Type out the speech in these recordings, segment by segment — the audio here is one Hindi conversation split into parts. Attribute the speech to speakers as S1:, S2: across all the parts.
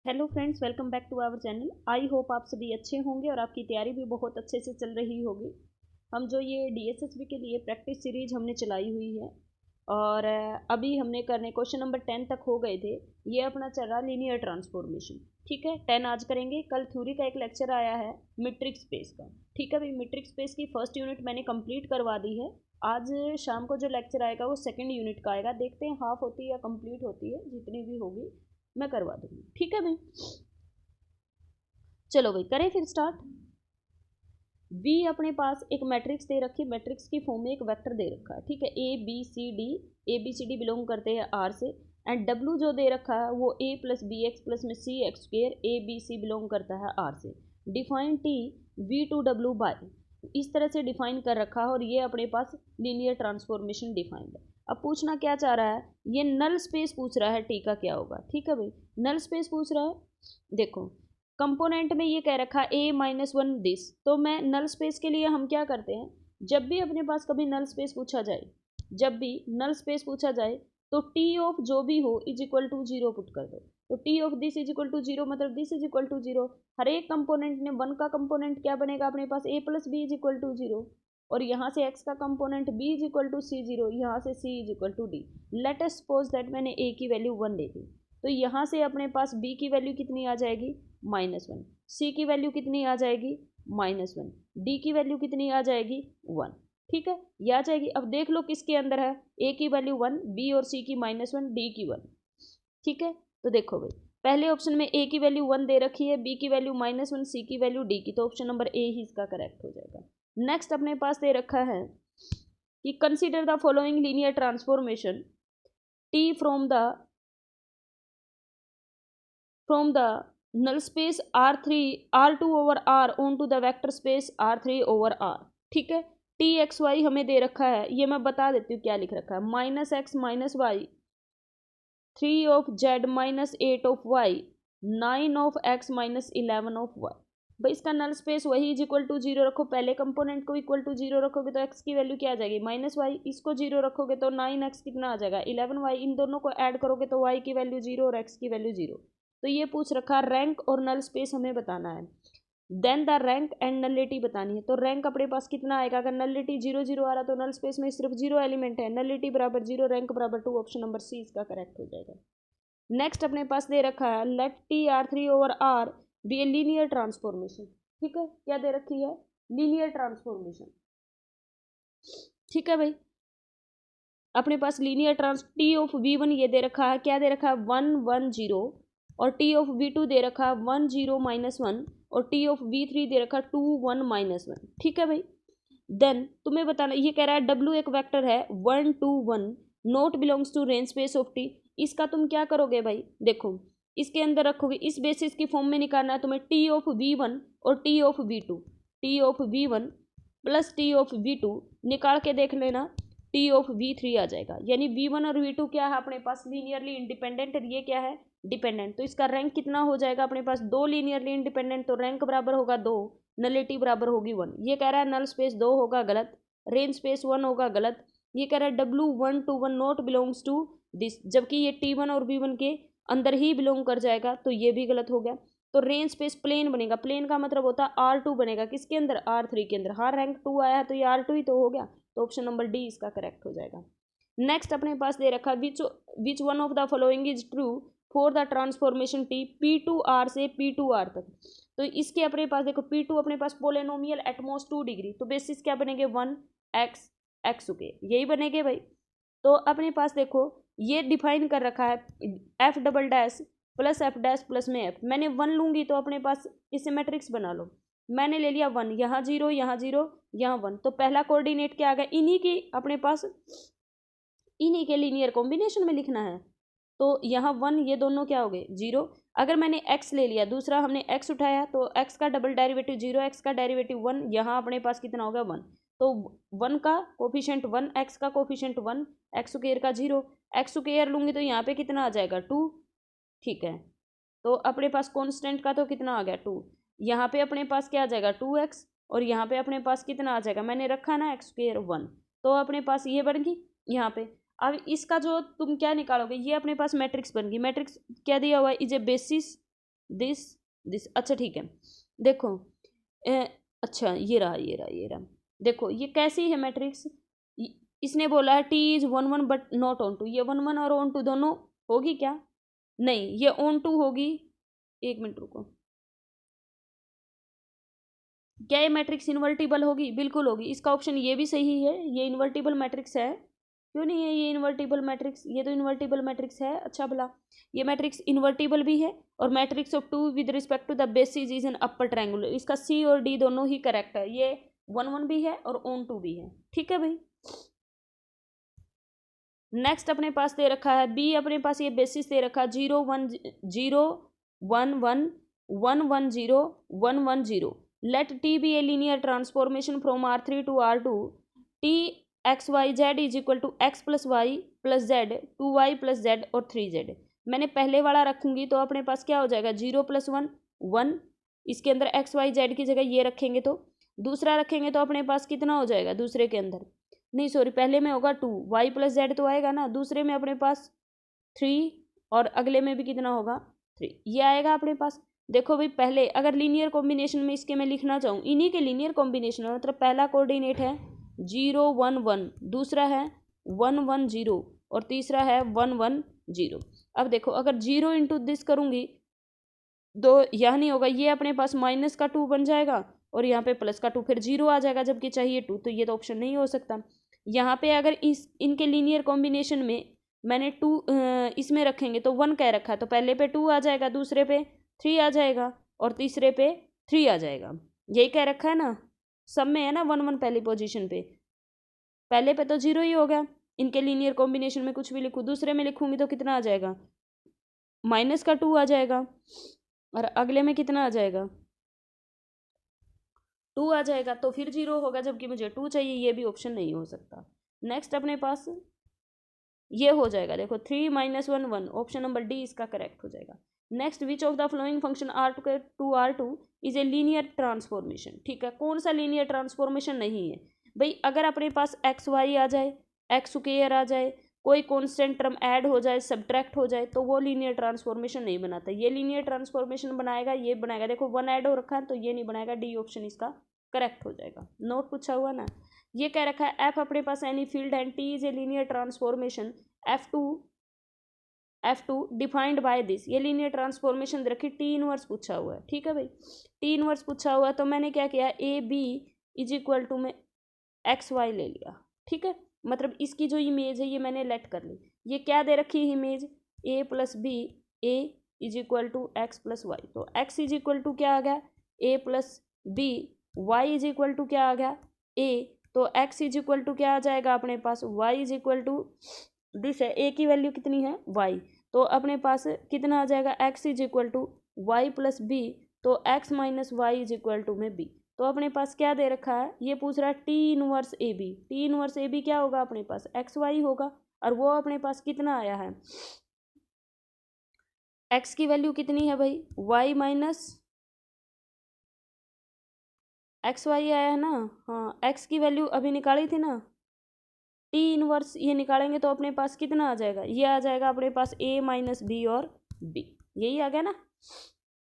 S1: Hello friends, welcome back to our channel. I hope आप सभी अच्छे होंगे और आपकी तैयारी भी बहुत अच्छे से चल रही होगी। हम जो ये डीएसएसबी के लिए प्रैक्टिस सीरीज हमने चलाई हुई है और अभी हमने करने क्वेश्चन नंबर 10 तक हो गए थे। ये अपना चल रहा लीनियर ट्रांसफॉर्मेशन। ठीक है, 10 आज करेंगे। कल थ्योरी का एक लेक्चर आया है मीट्रिक स्पेस का। ठीक है भाई, मीट्रिक स्पेस की फर्स्ट यूनिट मैंने कंप्लीट करवा दी है। आज शाम को जो लेक्चर आएगा वो सेकेंड यूनिट का आएगा। देखते हैं हाफ होती है या कंप्लीट होती है, जितनी भी होगी मैं करवा दूंगी। ठीक है भाई, चलो भाई करें फिर स्टार्ट। V अपने पास एक मैट्रिक्स दे रखी है, मैट्रिक्स की फॉर्म में एक वेक्टर दे रखा है। ठीक है, A B C D belong करते हैं R से। एंड W जो दे रखा है वो a plus b x plus में c x square a B c belong करता है R से। डिफाइन T V2W बाय, इस तरह से डिफाइन कर रखा है और ये अपने पास लीनियर ट्रांसफॉर्मेशन डिफाइंड है। अब पूछना क्या चाह रहा है, ये नल स्पेस पूछ रहा है T का क्या होगा। ठीक है भाई, नल स्पेस पूछ रहा है। देखो कंपोनेंट में ये कह रखा A-1 दिस, तो मैं नल स्पेस के लिए हम क्या करते हैं, जब भी अपने पास कभी नल स्पेस पूछा जाए, जब भी नल स्पेस पूछा जाए तो टी ऑफ जो भी हो is equal to zero put कर दो। तो T of this is equal to zero मतलब this is equal to zero. हर एक कंपोनेंट ने वन का कंपोनेंट क्या बनेगा अपने पास, a plus b is equal to zero. और यहाँ से एक्स का component b is equal to c zero, यहाँ से c is equal to d. Let us suppose that मैंने ए की वैल्यू 1 ले ली, तो यहाँ से अपने पास बी की वैल्यू कितनी आ जाएगी, -1। सी की वैल्यू कितनी आ जाएगी, -1। डी की वैल्यू कितनी आ जाएगी, 1। ठीक है, ये आ जाएगी। अब देख लो किसके अंदर है, ए की वैल्यू 1, बी और सी की -1, डी की 1। ठीक है, तो देखो भाई पहले ऑप्शन में ए की वैल्यू 1 दे रखी है, बी की वैल्यू -1, सी की वैल्यू डी की, तो ऑप्शन नंबर ए ही इसका करेक्ट हो जाएगा। नेक्स्ट अपने पास दे रखा है कि consider the following linear transformation T from the null space R3 R2 over R onto the vector space R3 over R। ठीक है, टी एक्स वाई हमें दे रखा है, ये मैं बता देती हूँ क्या लिख रखा है, -x - y 3 of z -8 of y 9 of x -11 of y। भाई इसका नल स्पेस वही इज इक्वल टू जीरो रखो, पहले कंपोनेंट को इक्वल टू जीरो रखोगे तो x की वैल्यू क्या आ जाएगी, -y, इसको जीरो रखोगे तो 9x कितना आ जाएगा 11y, इन दोनों को ऐड करोगे तो y की वैल्यू जीरो और x की वैल्यू जीरो। तो ये पूछ रखा रैंक और नल स्पेस हमें बताना है। Then the rank and nullity बतानी है। तो रैंक अपने पास कितना आएगा, अगर नलिटी 0 0 आ रहा तो नल स्पेस में सिर्फ 0 एलिमेंट है, नलिटी बराबर 0, रैंक बराबर 2, ऑप्शन नंबर सी इसका करेक्ट हो जाएगा। नेक्स्ट अपने पास दे रखा है let T R3 over R be a linear transformation. ठीक है, क्या दे रखी है, लीनियर ट्रांसफॉर्मेशन। ठीक है भाई, अपने पास linear trans T of V1 ये दे रखा है, क्या दे रखा है 1 1 0, और टी ऑफ V2 दे रखा है 1 0 -1, और टी ऑफ V3 दे रखा है 2 1 -1। ठीक है भाई, देन तुम्हें बताना, ये कह रहा है W एक वेक्टर है 1 2 1 not belongs to range space of T. इसका तुम क्या करोगे भाई, देखो इसके अंदर रखोगे, इस बेसिस की फॉर्म में निकालना है तुम्हें टी ऑफ V1 और T of V2, T of V1 plus T of V2 निकाल के देख लेना, टी ऑफ V3 आ जाएगा। यानी V1 और V2 क्या है अपने पास, लीनियरली इंडिपेंडेंट, और ये क्या है डिपेंडेंट। तो इसका रैंक कितना हो जाएगा अपने पास, 2 लीनियरली इंडिपेंडेंट, तो रैंक बराबर होगा 2, नलिटी बराबर होगी 1। ये कह रहा है नल स्पेस 2 होगा गलत, रेंज स्पेस 1 होगा गलत। ये कह रहा है W1 to 1 not belongs to this, जबकि ये T1 और B1 के अंदर ही बिलोंग कर जाएगा, तो ये भी गलत हो गया। तो रेंज स्पेस प्लेन बनेगा, प्लेन का मतलब होता है R2 बनेगा, किसके अंदर, R3 के अंदर। हाँ रैंक 2 आया है तो ये R2 ही तो हो गया, तो ऑप्शन नंबर डी इसका करेक्ट हो जाएगा। नेक्स्ट अपने पास दे रखा which one of the following is true for the transformation T P2R से P2R तक। तो इसके अपने पास देखो P2 अपने पास पोलिनोमियल एटमोस्ट 2 डिग्री, तो बेसिस क्या बनेंगे 1 x x के, यही बनेंगे भाई। तो अपने पास देखो ये डिफाइन कर रखा है f double dash plus f dash plus में f, मैंने 1 लूंगी तो अपने पास इसे मैट्रिक्स बना लो, मैंने ले लिया 1, यहाँ 0 यहाँ 0 यहाँ 1, तो पहला कोऑर्डिनेट क्या आ गया, इन्हीं की अपने पास इन्हीं के लीनियर कॉम्बिनेशन में लिखना है। तो यहाँ 1, ये दोनों क्या हो गए 0। अगर मैंने x ले लिया, दूसरा हमने x उठाया, तो x का डबल डेरिवेटिव 0, x का डेरिवेटिव 1, यहाँ अपने पास कितना होगा 1। तो 1 का कोफिशिएंट 1, x का कोफिशिएंट 1, x स्क्वायर का 0, x स्क्वायर लूँगी तो यहाँ पे कितना आ जाएगा 2। ठीक है, तो अपने पास कॉन्स्टेंट का तो कितना आ गया 2, यहाँ पे अपने पास क्या आ जाएगा 2x, और यहाँ पे अपने पास कितना आ जाएगा, मैंने रखा ना x स्क्वायर 1, तो अपने पास ये बन गई यहाँ पे। अब इसका जो तुम क्या निकालोगे, ये अपने पास मैट्रिक्स बन गई। मैट्रिक्स क्या दिया हुआ है, is a basis this this. अच्छा ठीक है, देखो अच्छा ये रहा ये रहा ये रहा। देखो ये कैसी है मैट्रिक्स, इसने बोला है T is 1 1 but not onto, ये 1 1 और ऑन टू दोनों होगी क्या? नहीं, ये ऑन टू होगी। एक मिनट रुको, क्या ये मैट्रिक्स इन्वर्टिबल होगी? बिल्कुल होगी, इसका ऑप्शन ये भी सही है, ये इन्वर्टिबल मैट्रिक्स है। क्यों नहीं है ये इन्वर्टिबल मैट्रिक्स? ये तो इन्वर्टिबल मैट्रिक्स है। अच्छा भला ये मैट्रिक्स इन्वर्टिबल भी है, और matrix of two with respect to the basis is an upper triangular. इसका सी और डी दोनों ही करेक्ट है, ये 1 1 भी है और ऑन टू भी है। ठीक है भाई, नेक्स्ट अपने पास दे रखा है बी, अपने पास ये बेसिस दे रखा है 0 1 0 1 1 1 1 0 1 1 0। Let T be a linear transformation from R3 to R2। T X Y Z is equal to x plus Y plus Z 2y plus Z और 3z। मैंने पहले वाला रखूंगी तो अपने पास क्या हो जाएगा 0 + 1 1, इसके अंदर एक्स वाई जेड की जगह ये रखेंगे तो दूसरा रखेंगे तो अपने पास कितना हो जाएगा दूसरे के अंदर, नहीं सॉरी पहले में होगा 2 y प्लस जेड तो आएगा ना, दूसरे में अपने पास 3 और अगले में भी कितना होगा 3, ये आएगा अपने पास। देखो भाई पहले अगर लीनियर कॉम्बिनेशन में इसके मैं लिखना चाहूँ, इन्हीं के लीनियर कॉम्बिनेशन मतलब पहला कोऑर्डिनेट है 0 1 1, दूसरा है 1 1 0 और तीसरा है 1 1 0। अब देखो अगर 0 इंटू दिस करूँगी तो यह नहीं होगा, ये अपने पास -2 बन जाएगा और यहाँ पे +2, फिर 0 आ जाएगा जबकि चाहिए 2, तो ये तो ऑप्शन नहीं हो सकता। यहाँ पे अगर इस इनके लीनियर कॉम्बिनेशन में मैंने 2 इसमें रखेंगे तो 1 कह रखा है, तो पहले पे 2 आ जाएगा, दूसरे पे 3 आ जाएगा और तीसरे पे 3 आ जाएगा, यही कह रखा है ना, सब में है ना 1 1 पहली पोजीशन पे, पहले पे तो 0 ही हो गया। इनके लीनियर कॉम्बिनेशन में कुछ भी लिखूँ, दूसरे में लिखूंगी तो कितना आ जाएगा -2 आ जाएगा और अगले में कितना आ जाएगा 2 आ जाएगा, तो फिर 0 होगा जबकि मुझे 2 चाहिए, ये भी ऑप्शन नहीं हो सकता। नेक्स्ट अपने पास ये हो जाएगा, देखो 3 - 1 1, ऑप्शन नंबर डी इसका करेक्ट हो जाएगा। Next which of the flowing function R2 to R2 is a linear transformation. ठीक है, कौन सा लीनियर ट्रांसफॉर्मेशन नहीं है भाई? अगर अपने पास एक्स वाई आ जाए, एक्स स्क्वायर आ जाए, कोई कॉन्स्टेंट टर्म ऐड हो जाए, सब्ट्रैक्ट हो जाए, तो वो लीनियर ट्रांसफॉर्मेशन नहीं बनाता। ये लीनियर ट्रांसफॉर्मेशन बनाएगा, ये बनाएगा, देखो 1 ऐड हो रखा है तो ये नहीं बनाएगा, डी ऑप्शन इसका करेक्ट हो जाएगा। नोट पूछा हुआ ना, ये कह रखा है एफ अपने पास any field and T is a linear transformation F2 defined by this. ये लीनियर ट्रांसफॉर्मेशन दे रखी, टी इनवर्स पूछा हुआ है। ठीक है भाई, टी इनवर्स पूछा हुआ है तो मैंने क्या किया, A B is equal to में एक्स वाई ले लिया। ठीक है, मतलब इसकी जो इमेज है ये मैंने लेट कर ली। ये क्या दे रखी है image, a plus b, a is equal to x plus y, तो एक्स इज इक्वल टू क्या आ गया a plus b, y is equal to क्या आ गया ए, तो एक्स इज इक्वल टू क्या आ जाएगा अपने पास y is equal to this है, ए की वैल्यू कितनी है वाई, तो अपने पास कितना आ जाएगा x is equal to y plus b, तो x minus y is equal to में बी। तो अपने पास क्या दे रखा है, ये पूछ रहा है T inverse A B, T inverse A B क्या होगा अपने पास एक्स वाई होगा, और वो अपने पास कितना आया है, एक्स की वैल्यू कितनी है भाई वाई माइनस एक्स वाई आया है ना, हाँ एक्स की वैल्यू अभी निकाली थी ना, टी इनवर्स ये निकालेंगे तो अपने पास कितना आ जाएगा, ये आ जाएगा अपने पास ए माइनस बी और बी, यही आ गया ना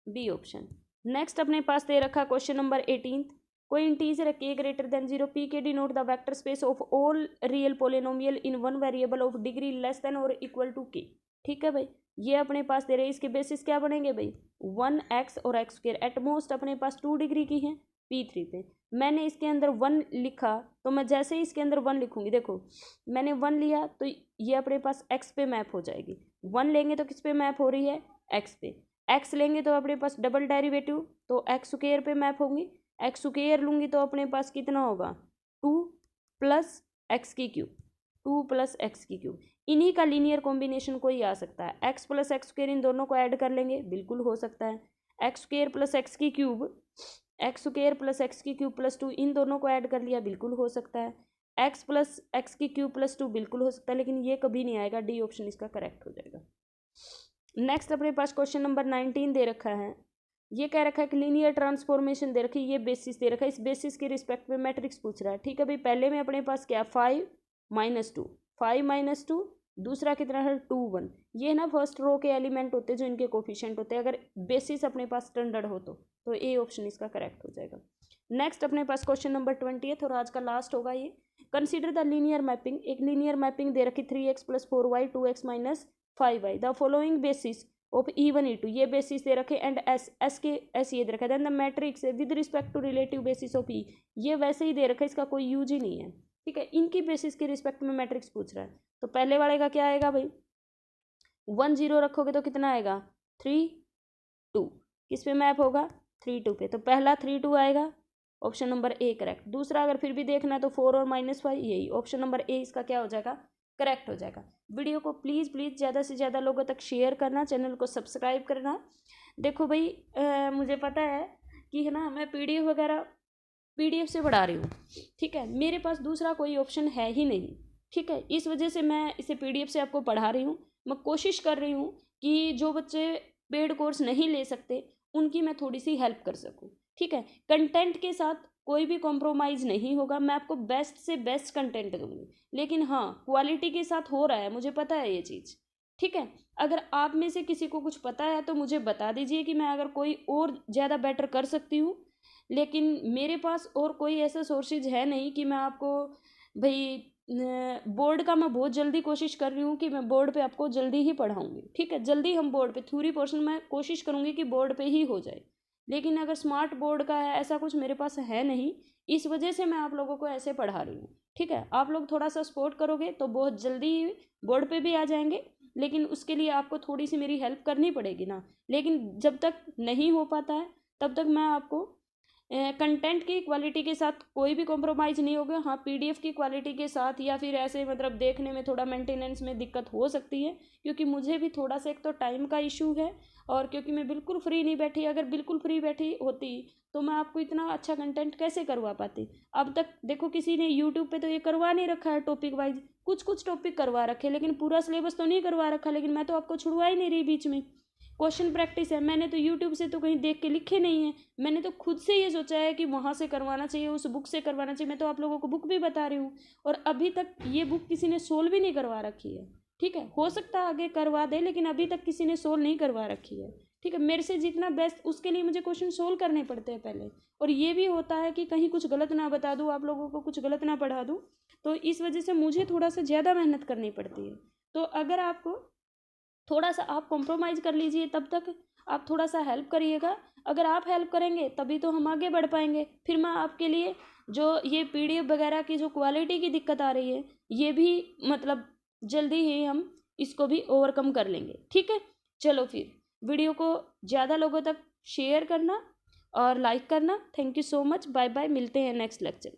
S1: बी ऑप्शन। नेक्स्ट अपने पास दे रखा क्वेश्चन नंबर 18, कोई integer k greater than 0 p के denote the vector space of all real polynomial in one variable of degree less than और इक्वल टू k। ठीक है भाई, ये अपने पास दे रहे, इसके बेसिस क्या बनेंगे भाई 1x और x स्क्वायर, एट मोस्ट अपने पास 2 डिग्री की है P3 पे। मैंने इसके अंदर 1 लिखा तो मैं जैसे ही इसके अंदर 1 लिखूंगी, देखो मैंने 1 लिया तो ये अपने पास x पे मैप हो जाएगी, 1 लेंगे तो किस पे मैप हो रही है x पे, x लेंगे तो अपने पास डबल डेरिवेटिव तो एक्स स्क्वायर पे मैप होंगी, एक्स स्क्वायर लूँगी तो अपने पास कितना होगा 2 प्लस एक्स की क्यूब, 2 प्लस एक्स की क्यूब, इन्हीं का लीनियर कॉम्बिनेशन कोई आ सकता है, एक्स प्लस एक्स स्क्वायर इन दोनों को ऐड कर लेंगे बिल्कुल हो सकता है, एक्स स्क्वायर प्लस एक्स की cube, x square plus x की क्यूब प्लस 2 इन दोनों को ऐड कर लिया बिल्कुल हो सकता है, एक्स प्लस एक्स की क्यूब प्लस 2 बिल्कुल हो सकता है, लेकिन ये कभी नहीं आएगा, डी ऑप्शन इसका करेक्ट हो जाएगा। नेक्स्ट अपने पास क्वेश्चन नंबर 19 दे रखा है, ये कह रखा है कि लीनियर ट्रांसफॉर्मेशन दे रखी है, ये बेसिस दे रखा है, इस बेसिस के रिस्पेक्ट में मैट्रिक्स पूछ रहा है। ठीक है भाई, पहले में अपने पास क्या 5 - 2, 5 - 2 दूसरा कितना है 2 1। ये ना फर्स्ट रो के एलिमेंट होते हैं जो इनके कोफिशिएंट होते हैं, अगर बेसिस अपने पास स्टैंडर्ड हो तो ए ऑप्शन इसका करेक्ट हो जाएगा। नेक्स्ट अपने पास क्वेश्चन नंबर 20 और आज का लास्ट होगा ये। कंसीडर द लीनियर मैपिंग, एक लीनियर मैपिंग दे रखी 3x + 4y 2x - 5y, the following basis of E1 E2, ये बेसिस दे रखे एंड एस के एस ये दे रखा है। Then the matrix with respect to relative basis of E, ये वैसे ही दे रखा है, इसका कोई यूज ही नहीं है, ठीक है। इनकी बेसिस के रिस्पेक्ट में मैट्रिक्स पूछ रहा है, तो पहले वाले का क्या आएगा भाई, 1 0 रखोगे तो कितना आएगा 3 2, किस पे मैप होगा 3 2 पे, तो पहला 3 2 आएगा, ऑप्शन नंबर ए करेक्ट। दूसरा अगर फिर भी देखना है तो 4 और -5, यही ऑप्शन नंबर ए इसका क्या हो जाएगा, करेक्ट हो जाएगा। वीडियो को प्लीज़ ज़्यादा से ज़्यादा लोगों तक शेयर करना, चैनल को सब्सक्राइब करना। देखो भाई मुझे पता है कि है ना, मैं पीडीएफ से पढ़ा रही हूँ, ठीक है, मेरे पास दूसरा कोई ऑप्शन है ही नहीं, ठीक है, इस वजह से मैं इसे पीडीएफ से आपको पढ़ा रही हूँ। मैं कोशिश कर रही हूँ कि जो बच्चे पेड कोर्स नहीं ले सकते उनकी मैं थोड़ी सी हेल्प कर सकूँ, ठीक है। कंटेंट के साथ कोई भी कॉम्प्रोमाइज़ नहीं होगा, मैं आपको बेस्ट से बेस्ट कंटेंट दूंगी, लेकिन हाँ क्वालिटी के साथ हो रहा है, मुझे पता है ये चीज़, ठीक है। अगर आप में से किसी को कुछ पता है तो मुझे बता दीजिए कि मैं अगर कोई और ज़्यादा बेटर कर सकती हूँ, लेकिन मेरे पास और कोई ऐसा सोर्सेज है नहीं कि मैं आपको भाई बोर्ड का मैं बहुत जल्दी कोशिश कर रही हूँ कि मैं बोर्ड पे आपको जल्दी ही पढ़ाऊँगी, ठीक है, जल्दी हम बोर्ड पे थ्योरी पोर्शन मैं कोशिश करूँगी कि बोर्ड पे ही हो जाए, लेकिन अगर स्मार्ट बोर्ड का है ऐसा कुछ मेरे पास है नहीं, इस वजह से मैं आप लोगों को ऐसे पढ़ा रही हूँ, ठीक है। आप लोग थोड़ा सा सपोर्ट करोगे तो बहुत जल्दी बोर्ड पे भी आ जाएंगे, लेकिन उसके लिए आपको थोड़ी सी मेरी हेल्प करनी पड़ेगी ना, लेकिन जब तक नहीं हो पाता है तब तक मैं आपको कंटेंट की क्वालिटी के साथ कोई भी कॉम्प्रोमाइज़ नहीं होगा। हाँ पीडीएफ की क्वालिटी के साथ या फिर ऐसे मतलब देखने में थोड़ा मेंटेनेंस में दिक्कत हो सकती है, क्योंकि मुझे भी थोड़ा सा एक तो टाइम का इशू है, और क्योंकि मैं बिल्कुल फ्री नहीं बैठी, अगर बिल्कुल फ्री बैठी होती तो मैं आपको इतना अच्छा कंटेंट कैसे करवा पाती। अब तक देखो किसी ने यूट्यूब पे तो ये करवा नहीं रखा है टॉपिक वाइज, कुछ टॉपिक करवा रखे, लेकिन पूरा सिलेबस तो नहीं करवा रखा, लेकिन मैं तो आपको छुड़वा ही नहीं रही बीच में। क्वेश्चन प्रैक्टिस है, मैंने तो यूट्यूब से तो कहीं देख के लिखे नहीं है, मैंने तो खुद से ये सोचा है कि वहाँ से करवाना चाहिए, उस बुक से करवाना चाहिए। मैं तो आप लोगों को बुक भी बता रही हूँ, और अभी तक ये बुक किसी ने सोल्व भी नहीं करवा रखी है, ठीक है। हो सकता है आगे करवा दे, लेकिन अभी तक किसी ने सोल्व नहीं करवा रखी है, ठीक है। मेरे से जितना बेस्ट उसके लिए मुझे क्वेश्चन सोल्व करने पड़ते हैं पहले, और ये भी होता है कि कहीं कुछ गलत ना बता दूँ, आप लोगों को कुछ गलत ना पढ़ा दूँ, तो इस वजह से मुझे थोड़ा सा ज़्यादा मेहनत करनी पड़ती है। तो अगर आपको थोड़ा सा आप कॉम्प्रोमाइज़ कर लीजिए, तब तक आप थोड़ा सा हेल्प करिएगा, अगर आप हेल्प करेंगे तभी तो हम आगे बढ़ पाएंगे। फिर मैं आपके लिए जो ये पीडीएफ वगैरह की जो क्वालिटी की दिक्कत आ रही है, ये भी मतलब जल्दी ही हम इसको भी ओवरकम कर लेंगे, ठीक है। चलो फिर वीडियो को ज़्यादा लोगों तक शेयर करना और लाइक करना। Thank you so much, bye bye, मिलते हैं नेक्स्ट लेक्चर।